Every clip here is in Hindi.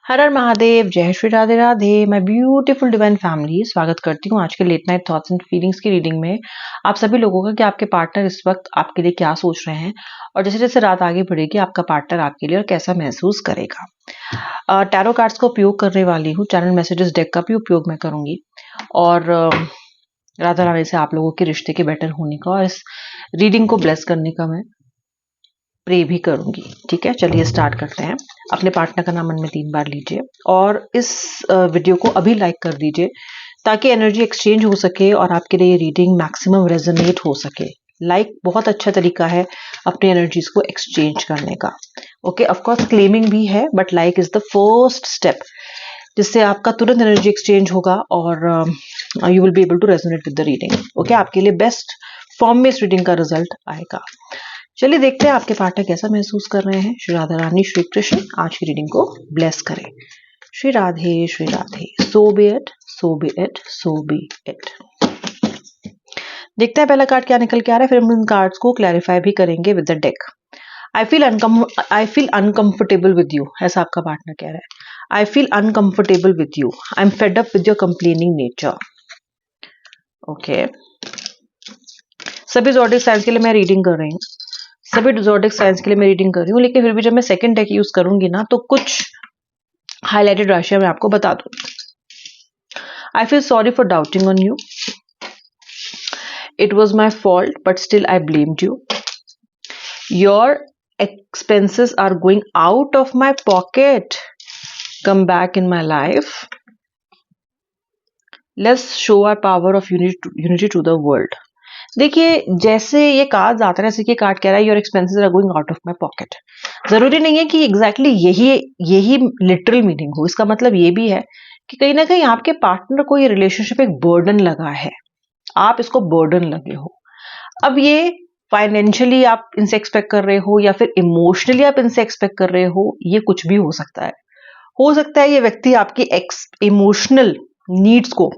हर हर महादेव, जय श्री राधे राधे। मैं ब्यूटीफुल डिवाइन फैमिली स्वागत करती हूँ आज के late night thoughts and feelings की रीडिंग में आप सभी लोगों का कि आपके पार्टनर इस वक्त आपके लिए क्या सोच रहे हैं और जैसे जैसे रात आगे बढ़ेगी आपका पार्टनर आपके लिए और कैसा महसूस करेगा। टैरो कार्ड्स का उपयोग करने वाली हूँ, चैनल मैसेजेस डेक का भी उपयोग मैं करूंगी और राधा रानी से आप लोगों के रिश्ते के बेटर होने का और इस रीडिंग को ब्लेस करने का मैं प्रे भी करूंगी। ठीक है, चलिए स्टार्ट करते हैं। अपने पार्टनर का नाम मन में 3 बार लीजिए और इस वीडियो को अभी लाइक कर दीजिए ताकि एनर्जी एक्सचेंज हो सके और आपके लिए ये रीडिंग मैक्सिमम रेजोनेट हो सके। लाइक बहुत अच्छा तरीका है अपनी एनर्जीज को एक्सचेंज करने का। ओके, ऑफ कोर्स क्लेमिंग भी है but like is the first step जिससे आपका तुरंत एनर्जी एक्सचेंज होगा और you will be able to resonate with the reading. Okay, आपके लिए बेस्ट फॉर्म में इस रीडिंग का रिजल्ट आएगा। चलिए देखते हैं आपके पार्टनर कैसा महसूस कर रहे हैं। श्री राधा रानी श्री कृष्ण आज की रीडिंग को ब्लेस करें। Shri Radhe Shri Radhe. So be it, so be it, so be it. देखते हैं पहला कार्ड क्या निकल के आ रहा है, फिर हम इन कार्ड्स को क्लैरिफाई भी करेंगे with the deck. I feel uncomfortable with you, ऐसा आपका पार्टनर कह रहा है। I feel uncomfortable with you, I am fed up with your complaining nature. Okay, सभी ज़ोडिक साइंस के लिए मैं रीडिंग कर रही हूँ, सभी ज़ोडिक साइंस के लिए मैं रीडिंग कर रही हूँ, लेकिन फिर भी जब मैं सेकंड डेक यूज करूंगी ना तो कुछ हाईलाइटेड राशियां मैं आपको बता दूं। I feel sorry for doubting on you, it was my fault but still I blamed you. Your expenses are going out of my pocket, come back in my life, let's show our power of unity to the world. देखिए, जैसे ये कार्ड आता है, जैसे कि कार्ड कह रहा है your expenses are going out of my pocket, जरूरी नहीं है कि एग्जैक्टली यही लिटरल मीनिंग हो। इसका मतलब ये भी है कि कहीं ना कहीं आपके पार्टनर को ये रिलेशनशिप एक बर्डन लगा है, आप इसको बर्डन लगे हो। अब ये फाइनेंशियली आप इनसे एक्सपेक्ट कर रहे हो या फिर इमोशनली आप इनसे एक्सपेक्ट कर रहे हो, ये कुछ भी हो सकता है। हो सकता है ये व्यक्ति आपकी इमोशनल नीड्स को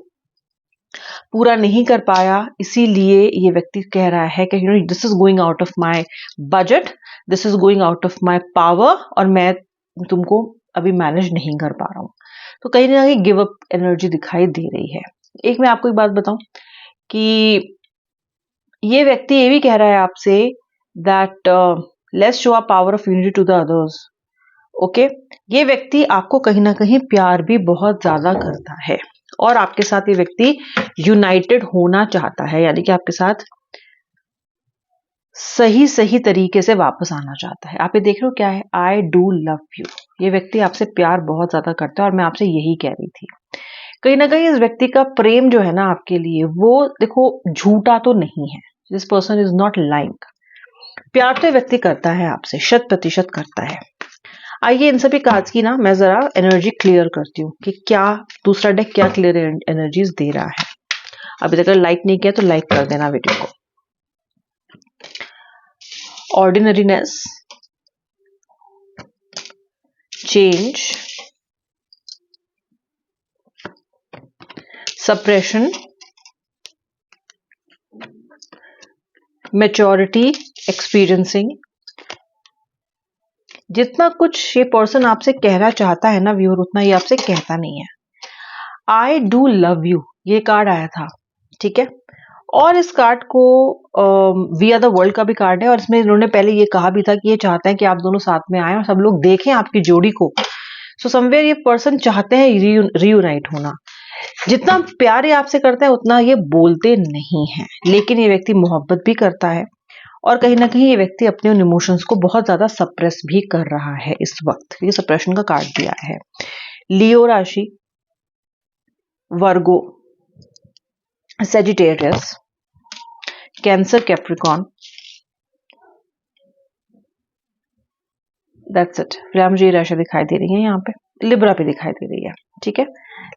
पूरा नहीं कर पाया, इसीलिए ये व्यक्ति कह रहा है कि you know this is going out of my budget, this is going out of my power और मैं तुमको अभी मैनेज नहीं कर पा रहा हूं। तो कहीं ना कहीं गिव अप एनर्जी दिखाई दे रही है। एक मैं आपको एक बात बताऊं कि ये व्यक्ति ये भी कह रहा है आपसे that let's show a power of unity to the others. Okay, ये व्यक्ति आपको कहीं ना कहीं प्यार भी बहुत ज्यादा करता है और आपके साथ ये व्यक्ति यूनाइटेड होना चाहता है, यानी कि आपके साथ सही तरीके से वापस आना चाहता है। आप ये देख रहे हो क्या है, आई डू लव यू। ये व्यक्ति आपसे प्यार बहुत ज्यादा करता है और मैं आपसे यही कह रही थी। कहीं ना कहीं इस व्यक्ति का प्रेम जो है ना आपके लिए, वो देखो झूठा तो नहीं है। This person is not lying. प्यार तो ये व्यक्ति करता है आपसे, 100% करता है। आइए इन सभी कार्ड्स की ना मैं जरा एनर्जी क्लियर करती हूँ कि क्या दूसरा डेक क्या क्लियर एनर्जीज दे रहा है। अभी तक अगर लाइक नहीं किया तो लाइक कर देना वीडियो को। Ordinariness, change, suppression, maturity, experiencing. जितना कुछ ये पर्सन आपसे कहना चाहता है ना व्यूअर, उतना ये आपसे कहता नहीं है। आई डू लव यू ये कार्ड आया था, ठीक है, और इस कार्ड को वी आर द वर्ल्ड का भी कार्ड है और इसमें इन्होंने पहले ये कहा भी था कि ये चाहते हैं कि आप दोनों साथ में आए और सब लोग देखें आपकी जोड़ी को। सो समवेयर ये पर्सन चाहते हैं रीयूनाइट होना। जितना प्यार ये आपसे करता है उतना ये बोलते नहीं है, लेकिन ये व्यक्ति मोहब्बत भी करता है और कहीं ना कहीं ये व्यक्ति अपने उन इमोशंस को बहुत ज्यादा सप्रेस भी कर रहा है इस वक्त। ये सप्रेशन का कार्ड दिया है। लियो राशि, Virgo, Sagittarius, Cancer, Capricorn, that's it. फिर मुझे ये राशि दिखाई दे रही है यहाँ पे, लिब्रा पे दिखाई दे रही है। ठीक है,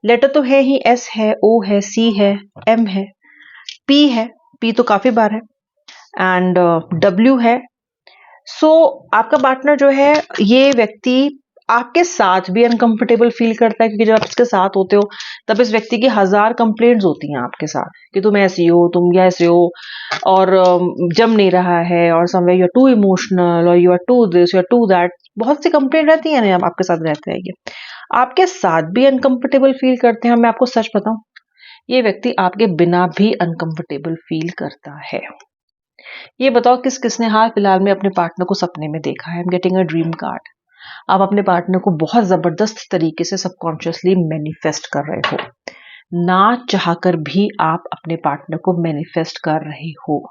लेटर तो है ही, एस है, ओ है, सी है, एम है, पी है, पी तो काफी बार है, एंड डब्ल्यू है। सो आपका पार्टनर जो है ये व्यक्ति आपके साथ भी अनकंफर्टेबल फील करता है, क्योंकि जब आप इसके साथ होते हो तब इस व्यक्ति की 1000 कंप्लेंट्स होती हैं आपके साथ कि तुम ऐसी हो, तुम ऐसे हो और जम नहीं रहा है और somewhere you are too emotional और you are too this, you are too that. बहुत सी कंप्लेंट रहती है ना आपके साथ रहते हैं ये। आपके साथ भी अनकंफर्टेबल फील करते हैं। मैं आपको सच बताऊं, ये व्यक्ति आपके बिना भी अनकंफर्टेबल फील करता है। ये बताओ किस किसने हाल फिलहाल में अपने पार्टनर को सपने में देखा है? I am getting a dream card. आप अपने पार्टनर को बहुत जबरदस्त तरीके से सबकॉन्शियसली मैनिफेस्ट कर रहे हो, ना चाहकर भी आप अपने पार्टनर को मैनिफेस्ट कर रहे हो।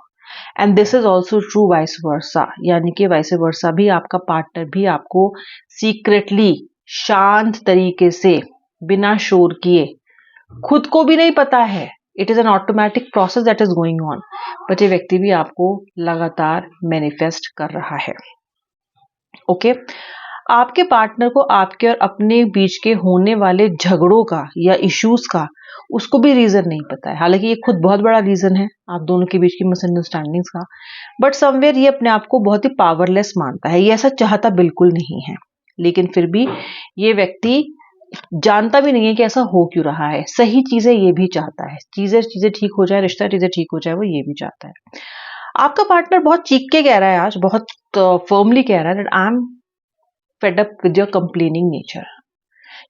And this is also true vice versa, यानी कि वाइस वर्सा भी आपका पार्टनर भी आपको सीक्रेटली शांत तरीके से बिना शोर किए, खुद को भी नहीं पता है, it is an automatic process that is going on, but ये व्यक्ति भी आपको लगातार मैनिफेस्ट कर रहा है। ओके आपके पार्टनर को आपके और अपने बीच के होने वाले झगड़ों का या इश्यूज का उसको भी रीजन नहीं पता है। हालांकि ये खुद बहुत बड़ा रीजन है आप दोनों के बीच की मिसअंडरस्टैंडिंग्स का, बट समवेयर ये अपने आप को बहुत ही पावरलेस मानता है। ये ऐसा चाहता बिल्कुल नहीं है, लेकिन फिर भी ये व्यक्ति जानता भी नहीं है कि ऐसा हो क्यों रहा है। सही चीजें ये भी चाहता है, चीजें ठीक हो जाए, रिश्ता चीजें ठीक हो जाए, वो ये भी चाहता है। आपका पार्टनर बहुत चीख के कह रहा है आज, बहुत फर्मली कह रहा है that I am fed up with your complaining nature,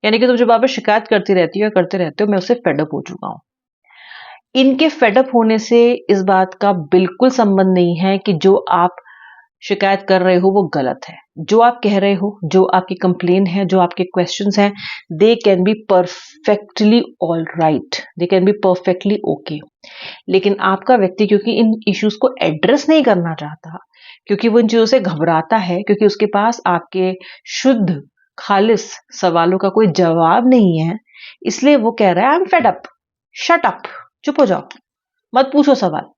यानी कि तुम जो बार शिकायत करती रहती हो या करते रहते हो, मैं उससे फेडअप हो चुका हूं। इनके फेडअप होने से इस बात का बिल्कुल संबंध नहीं है कि जो आप शिकायत कर रहे हो वो गलत है। जो आप कह रहे हो, जो आपकी कंप्लेन है, जो आपके क्वेश्चंस हैं, they can be perfectly all right, they can be perfectly okay. लेकिन आपका व्यक्ति क्योंकि इन इश्यूज को एड्रेस नहीं करना चाहता, क्योंकि वो इन चीजों से घबराता है, क्योंकि उसके पास आपके शुद्ध खालिस सवालों का कोई जवाब नहीं है, इसलिए वो कह रहा है I am fed up, shut up, चुप हो जाओ, मत पूछो सवाल,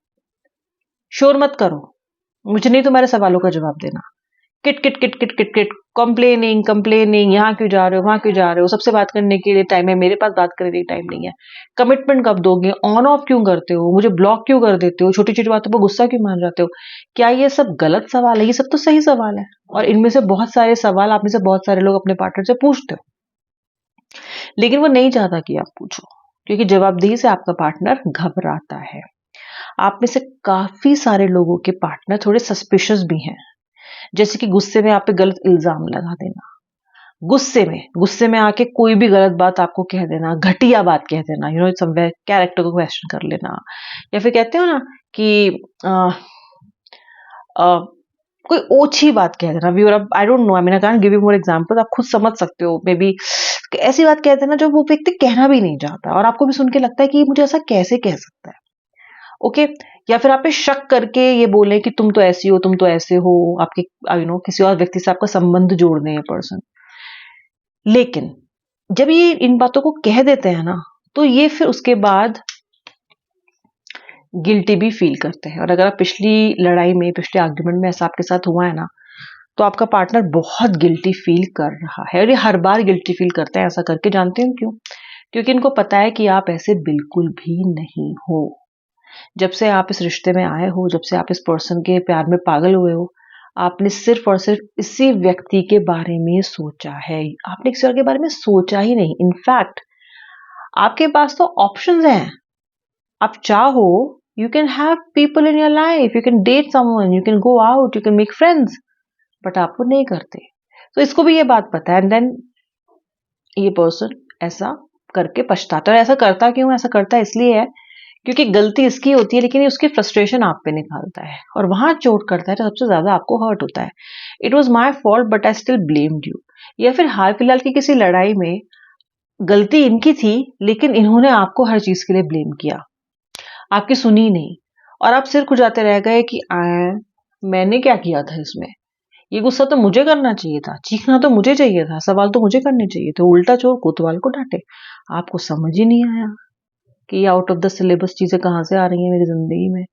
शोर मत करो, मुझे नहीं तुम्हारे सवालों का जवाब देना। Kit kit kit kit kit kit, complaining complaining, यहाँ क्यों जा रहे हो, वहां क्यों जा रहे हो, सबसे बात करने के लिए टाइम है, मेरे पास बात करने के लिए टाइम नहीं है, कमिटमेंट कब दोगे, ऑन ऑफ क्यों करते हो, मुझे ब्लॉक क्यों कर देते हो, छोटी छोटी बातों पर गुस्सा क्यों मान जाते हो। क्या ये सब गलत सवाल है? ये सब तो सही सवाल है, और इनमें से बहुत सारे सवाल आप में से बहुत सारे लोग अपने पार्टनर से पूछते हो, लेकिन वो नहीं चाहता कि आप पूछो, क्योंकि जवाबदेही से आपका पार्टनर घबराता है। आप में से काफी सारे लोगों के पार्टनर थोड़े सस्पिशियस भी हैं, जैसे कि गुस्से में आप पे गलत इल्जाम लगा देना, गुस्से में आके कोई भी गलत बात आपको कह देना, घटिया बात कह देना, यू नो समवेयर कैरेक्टर को क्वेश्चन कर लेना, या फिर कहते हो ना कि कोई ओछी बात कह देना, viewer I don't know, I mean I can't give you more example, आप खुद समझ सकते हो, मे बी ऐसी बात कहते हैं ना जो वो व्यक्ति कहना भी नहीं चाहता, और आपको भी सुन के लगता है कि मुझे ऐसा कैसे कह सकता है। ओके या फिर आप पे शक करके ये बोले कि तुम तो ऐसी हो, तुम तो ऐसे हो, आपके यू नो किसी और व्यक्ति से आपका संबंध जोड़ दें ये पर्सन। लेकिन जब ये इन बातों को कह देते हैं ना, तो ये फिर उसके बाद गिल्टी भी फील करते हैं। और अगर आप पिछली लड़ाई में, पिछले आर्ग्यूमेंट में ऐसा आपके साथ हुआ है ना, तो आपका पार्टनर बहुत गिल्टी फील कर रहा है, और ये हर बार गिल्टी फील करते हैं। ऐसा करके जानते हैं क्यों? क्योंकि इनको पता है कि आप ऐसे बिल्कुल भी नहीं हो। जब से आप इस रिश्ते में आए हो, जब से आप इस पर्सन के प्यार में पागल हुए हो, आपने सिर्फ और सिर्फ इसी व्यक्ति के बारे में सोचा है, आपने किसी और के बारे में सोचा ही नहीं। इनफैक्ट आपके पास तो ऑप्शंस हैं, आप चाहो you can have people in your life, you can date someone, you can go out, you can make friends, but आप वो नहीं करते। तो इसको भी ये बात पता है, एंड देन ये पर्सन ऐसा करके पछताता है। और ऐसा करता क्यों? ऐसा करता इसलिए है क्योंकि गलती इसकी होती है, लेकिन ये उसकी फ्रस्ट्रेशन आप पे निकालता है, और वहां चोट करता है तो सबसे ज्यादा आपको हर्ट होता है। It was my fault but I still blamed you. या फिर हाल फिलहाल की किसी लड़ाई में गलती इनकी थी, लेकिन इन्होंने आपको हर चीज के लिए ब्लेम किया, आपकी सुनी नहीं, और आप सिर खुजाते रह गए कि मैंने क्या किया था इसमें, ये गुस्सा तो मुझे करना चाहिए था, चीखना तो मुझे चाहिए था, सवाल तो मुझे करने चाहिए थे, उल्टा चोर कोतवाल को डांटे। आपको समझ ही नहीं आया कि ये आउट ऑफ द सिलेबस चीजें कहां से आ रही हैं मेरी जिंदगी में।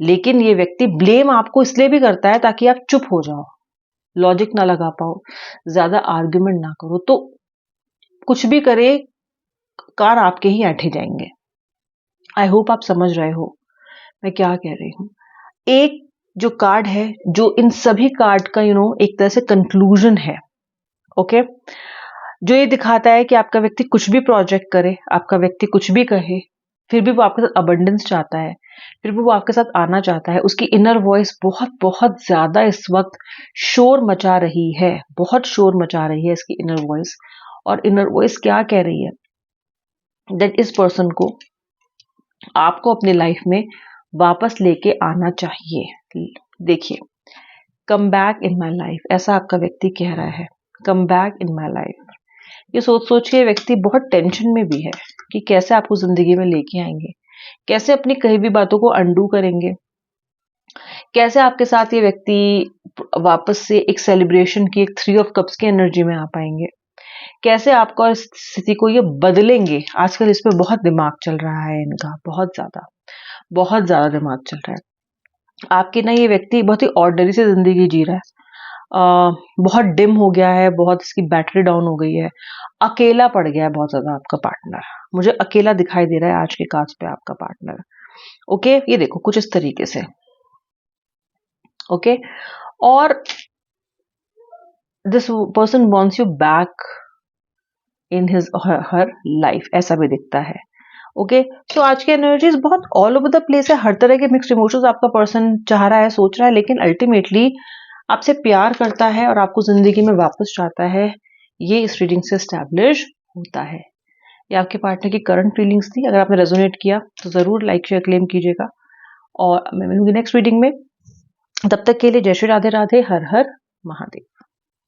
लेकिन ये व्यक्ति ब्लेम आपको इसलिए भी करता है ताकि आप चुप हो जाओ, लॉजिक ना लगा पाओ, ज्यादा आर्ग्यूमेंट ना करो, तो कुछ भी करे कार आपके ही ऐंठे जाएंगे। आई होप आप समझ रहे हो मैं क्या कह रही हूं। एक जो कार्ड है, जो इन सभी कार्ड का एक तरह से कंक्लूजन है, ओके, जो ये दिखाता है कि आपका व्यक्ति कुछ भी प्रोजेक्ट करे, आपका व्यक्ति कुछ भी कहे, फिर भी वो आपके साथ अबंडेंस चाहता है, फिर भी वो आपके साथ आना चाहता है। उसकी इनर वॉइस बहुत बहुत ज्यादा इस वक्त शोर मचा रही है, बहुत शोर मचा रही है इसकी इनर वॉइस, और इनर वॉइस क्या कह रही है, दैट इस पर्सन को आपको अपनी लाइफ में वापस लेके आना चाहिए। देखिए, कम बैक इन माई लाइफ, ऐसा आपका व्यक्ति कह रहा है, कम बैक इन माई लाइफ। ये सोच सोच के व्यक्ति बहुत टेंशन में भी है कि कैसे आपको जिंदगी में लेके आएंगे, कैसे अपनी कही भी बातों को अंडू करेंगे, कैसे आपके साथ ये व्यक्ति वापस से एक सेलिब्रेशन की, एक 3 ऑफ कप्स की एनर्जी में आ पाएंगे, कैसे आपको इस स्थिति को ये बदलेंगे। आजकल इस पे बहुत दिमाग चल रहा है इनका, बहुत ज्यादा दिमाग चल रहा है। आपके ना ये व्यक्ति बहुत ही ऑर्डनरी से जिंदगी जी रहा है, बहुत डिम हो गया है, बहुत इसकी बैटरी डाउन हो गई है, अकेला पड़ गया है बहुत ज्यादा आपका पार्टनर। मुझे अकेला दिखाई दे रहा है आज के कार्ड्स पे आपका पार्टनर। ओके, ये देखो कुछ इस तरीके से। ओके, और this person wants you back in his her life, ऐसा भी दिखता है। ओके, सो आज की एनर्जीज बहुत ऑल ओवर द प्लेस है, हर तरह के मिक्स्ड इमोशंस आपका पर्सन चाह रहा है, सोच रहा है, लेकिन अल्टीमेटली आपसे प्यार करता है और आपको जिंदगी में वापस चाहता है। ये इस रीडिंग से स्टैब्लिश होता है। ये आपके पार्टनर की करंट फीलिंग्स थी। अगर आपने रेजोनेट किया तो जरूर लाइक शेयर क्लेम कीजिएगा, और मैं मिलूंगी नेक्स्ट रीडिंग में। तब तक के लिए जय श्री राधे राधे, हर हर महादेव।